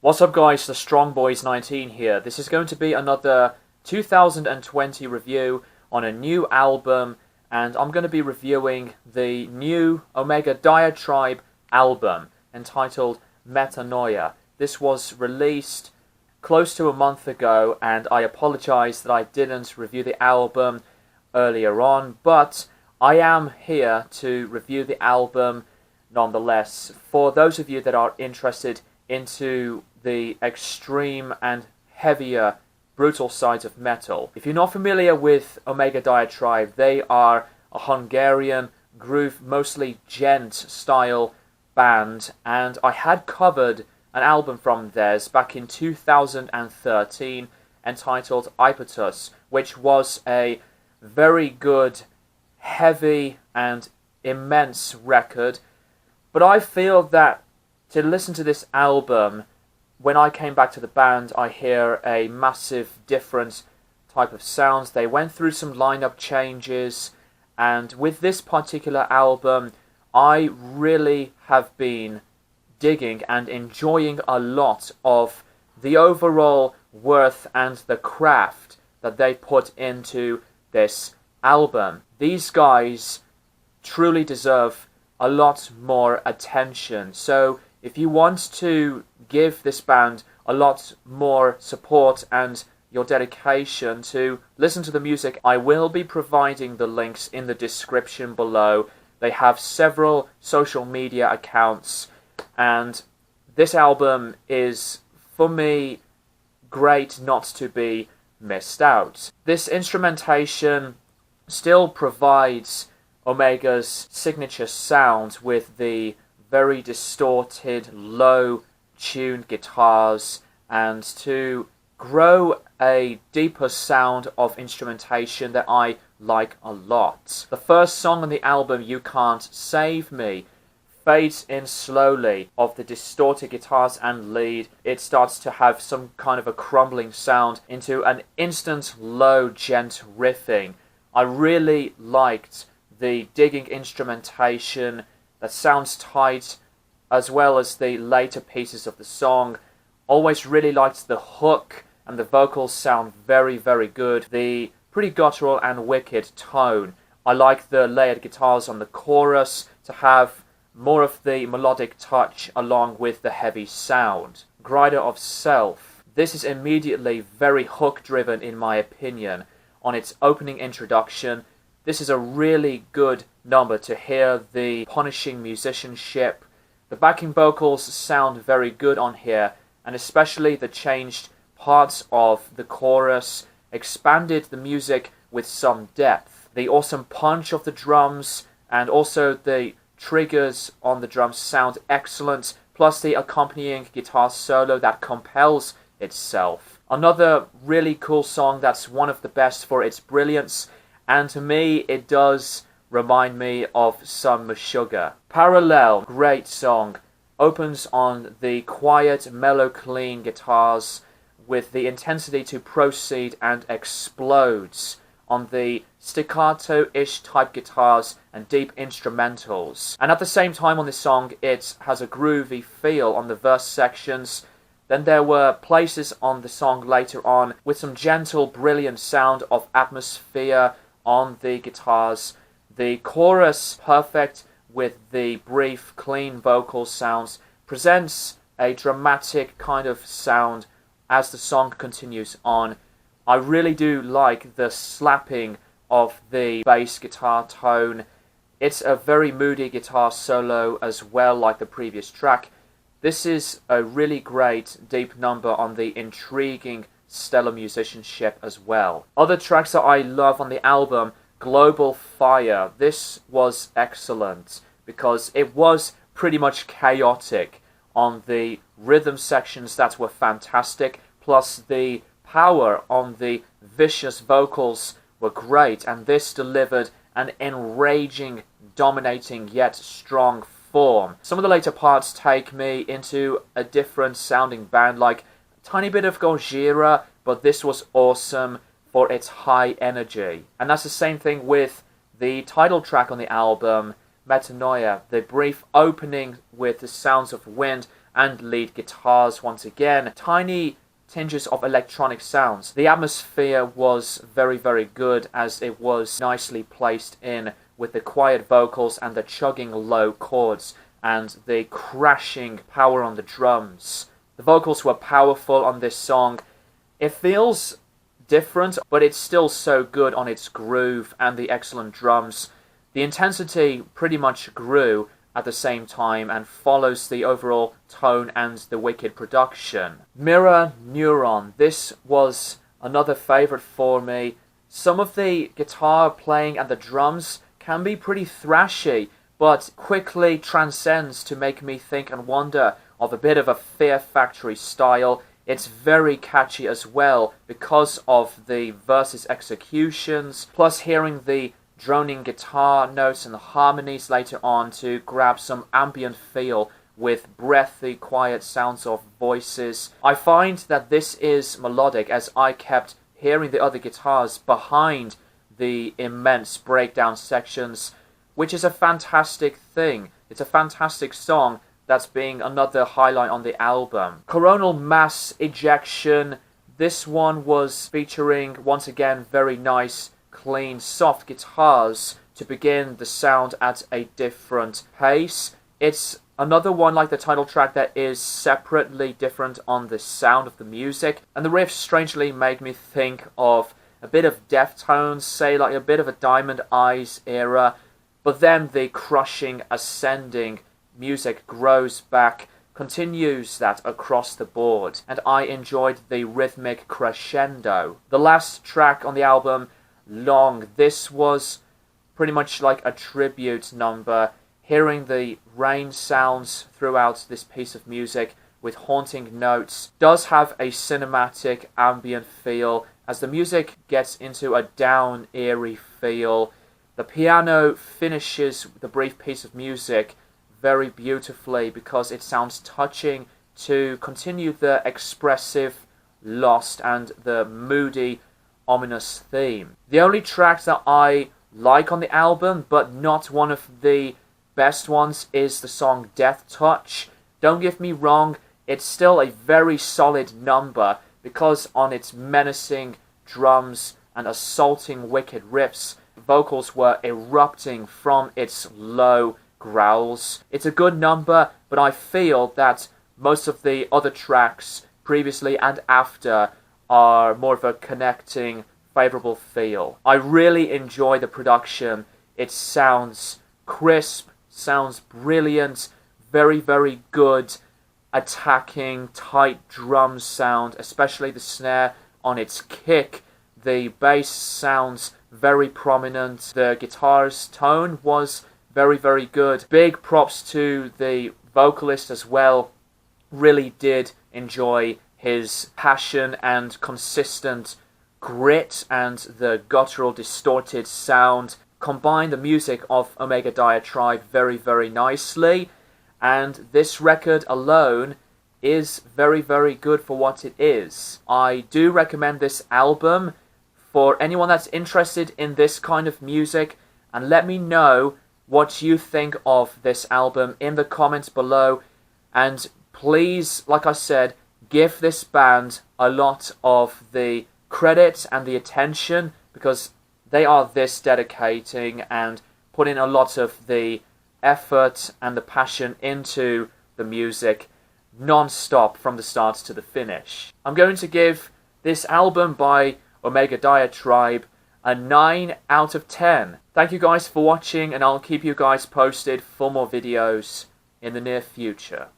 What's up guys, the Strong Boys 19 here. This is going to be another 2020 review on a new album, and I'm going to be reviewing the new Omega Diatribe album entitled Metanoia. This was released close to a month ago, and I apologize that I didn't review the album earlier on, but I am here to review the album nonetheless. For those of you that are interested into the extreme and heavier, brutal sides of metal. If you're not familiar with Omega Diatribe, they are a Hungarian groove, mostly gent style band, and I had covered an album from theirs back in 2013 entitled Impetus, which was a very good, heavy and immense record. But I feel that to listen to this album, when I came back to the band, I hear a massive different type of sounds. They went through some lineup changes, and with this particular album, I really have been digging and enjoying a lot of the overall worth and the craft that they put into this album. These guys truly deserve a lot more attention. So if you want to give this band a lot more support and your dedication to listen to the music, I will be providing the links in the description below. They have several social media accounts, and this album is, for me, great not to be missed out. This instrumentation still provides Omega's signature sound with the very distorted, low-tuned guitars, and to grow a deeper sound of instrumentation that I like a lot. The first song on the album, You Can't Save Me, fades in slowly of the distorted guitars and lead. It starts to have some kind of a crumbling sound into an instant low gent riffing. I really liked the digging instrumentation that sounds tight, as well as the later pieces of the song. Always really liked the hook, and the vocals sound very, very good. The pretty guttural and wicked tone. I like the layered guitars on the chorus to have more of the melodic touch along with the heavy sound. Grinder of Self. This is immediately very hook driven in my opinion. On its opening introduction, this is a really good number to hear the punishing musicianship. The backing vocals sound very good on here, and especially the changed parts of the chorus expanded the music with some depth. The awesome punch of the drums and also the triggers on the drums sound excellent, plus the accompanying guitar solo that compels itself. Another really cool song that's one of the best for its brilliance, and to me it does remind me of some Meshuggah. Parallel, great song, opens on the quiet, mellow, clean guitars with the intensity to proceed and explodes on the staccato-ish type guitars and deep instrumentals. And at the same time on this song, it has a groovy feel on the verse sections. Then there were places on the song later on with some gentle, brilliant sound of atmosphere on the guitars. The chorus, perfect with the brief, clean vocal sounds, presents a dramatic kind of sound as the song continues on. I really do like the slapping of the bass guitar tone. It's a very moody guitar solo as well, like the previous track. This is a really great deep number on the intriguing stellar musicianship as well. Other tracks that I love on the album, Global Fire. This was excellent because it was pretty much chaotic on the rhythm sections that were fantastic, plus the power on the vicious vocals were great, and this delivered an enraging, dominating yet strong form. Some of the later parts take me into a different sounding band, like a tiny bit of Gojira, but this was awesome for its high energy. And that's the same thing with the title track on the album, Metanoia. The brief opening with the sounds of wind and lead guitars once again. Tiny tinges of electronic sounds. The atmosphere was very, very good as it was nicely placed in with the quiet vocals and the chugging low chords and the crashing power on the drums. The vocals were powerful on this song. It feels different, but it's still so good on its groove and the excellent drums. The intensity pretty much grew at the same time and follows the overall tone and the wicked production. Mirror Neuron. This was another favorite for me. Some of the guitar playing and the drums can be pretty thrashy, but quickly transcends to make me think and wonder of a bit of a Fear Factory style. It's very catchy as well because of the versus executions, plus hearing the droning guitar notes and the harmonies later on to grab some ambient feel with breathy, quiet sounds of voices. I find that this is melodic as I kept hearing the other guitars behind the immense breakdown sections, which is a fantastic thing. It's a fantastic song that's being another highlight on the album. Coronal Mass Ejection. This one was featuring, once again, very nice, clean, soft guitars to begin the sound at a different pace. It's another one like the title track that is separately different on the sound of the music, and the riffs strangely made me think of a bit of Deftones, say like a bit of a Diamond Eyes era, but then the crushing, ascending music grows back, continues that across the board, and I enjoyed the rhythmic crescendo. The last track on the album, Long, this was pretty much like a tribute number, hearing the rain sounds throughout this piece of music with haunting notes. Does have a cinematic ambient feel as the music gets into a down, eerie feel. The piano finishes the brief piece of music very beautifully because it sounds touching to continue the expressive, lost, and the moody, ominous theme. The only track that I like on the album, but not one of the best ones, is the song Death Touch. Don't get me wrong, it's still a very solid number because on its menacing drums and assaulting wicked riffs, vocals were erupting from its low growls. It's a good number, but I feel that most of the other tracks previously and after are more of a connecting, favourable feel. I really enjoy the production. It sounds crisp, sounds brilliant, very, very good, attacking, tight drum sound, especially the snare on its kick. The bass sounds very prominent. The guitar's tone was very, very good. Big props to the vocalist as well. Really did enjoy his passion and consistent grit and the guttural distorted sound. Combine the music of Omega Diatribe very, very nicely. And this record alone is very, very good for what it is. I do recommend this album for anyone that's interested in this kind of music, and let me know what you think of this album in the comments below. And please, like I said, give this band a lot of the credit and the attention because they are this dedicating and put in a lot of the effort and the passion into the music non-stop from the start to the finish. I'm going to give this album by Omega Diatribe a 9 out of 10. Thank you guys for watching, and I'll keep you guys posted for more videos in the near future.